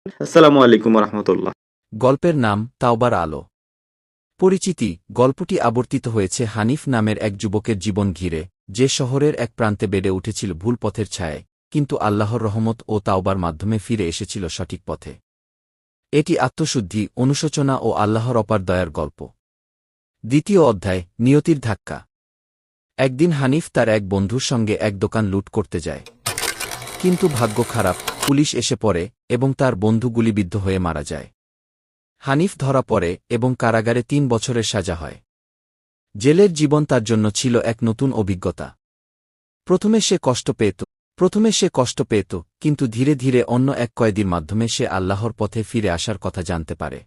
আসসালামু আলাইকুম রহমতুল্লাহ। গল্পের নাম তাওবার আলো। পরিচিতি: গল্পটি আবর্তিত হয়েছে হানিফ নামের এক যুবকের জীবন ঘিরে, যে শহরের এক প্রান্তে বেড়ে উঠেছিল ভুল পথের ছায়ায়, কিন্তু আল্লাহর রহমত ও তাওবার মাধ্যমে ফিরে এসেছিল সঠিক পথে। এটি আত্মশুদ্ধি, অনুশোচনা ও আল্লাহর অপার দয়ার গল্প। দ্বিতীয় অধ্যায়: নিয়তির ধাক্কা। একদিন হানিফ তার এক বন্ধুর সঙ্গে এক দোকান লুট করতে যায়। কিন্তু ভাগ্য খারাপ, পুলিশ এসে পড়ে এবং তার বন্ধু গুলিবিদ্ধ হয়ে মারা যায়। হানিফ ধরা পড়ে এবং কারাগারে ৩ বছরের সাজা হয়। জেলের জীবন তার জন্য ছিল এক নতুন অভিজ্ঞতা। প্রথমে সে কষ্ট পেত, কিন্তু ধীরে ধীরে অন্য এক কয়েদির মাধ্যমে সে আল্লাহর পথে ফিরে আসার কথা জানতে পারে।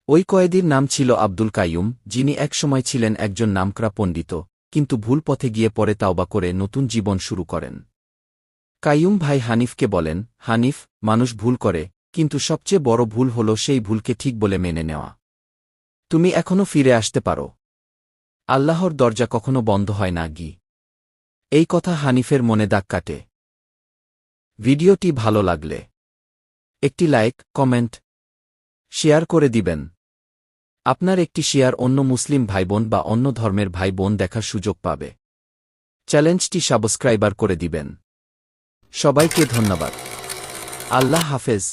ওই কয়েদির নাম ছিল আব্দুল কাইয়ুম, যিনি একসময় ছিলেন একজন নামকরা পণ্ডিত, কিন্তু ভুল পথে গিয়ে পরে তাওবা করে নতুন জীবন শুরু করেন। কাইয়ুম ভাই হানিফকে বলেন, হানিফ, মানুষ ভুল করে, কিন্তু সবচেয়ে বড় ভুল হল সেই ভুলকে ঠিক বলে মেনে নেওয়া। তুমি এখনও ফিরে আসতে পারো। আল্লাহর দরজা কখনো বন্ধ হয় না। এই কথা হানিফের মনে দাগ কাটে। ভিডিওটি ভালো লাগলে একটি লাইক, কমেন্ট, শেয়ার করে দিবেন। আপনার একটি শেয়ার অন্য মুসলিম ভাইবোন বা অন্য ধর্মের ভাই বোন দেখার সুযোগ পাবে। চ্যানেলটি সাবস্ক্রাইবার করে দিবেন। সবাইকে ধন্যবাদ। আল্লাহ হাফেজ।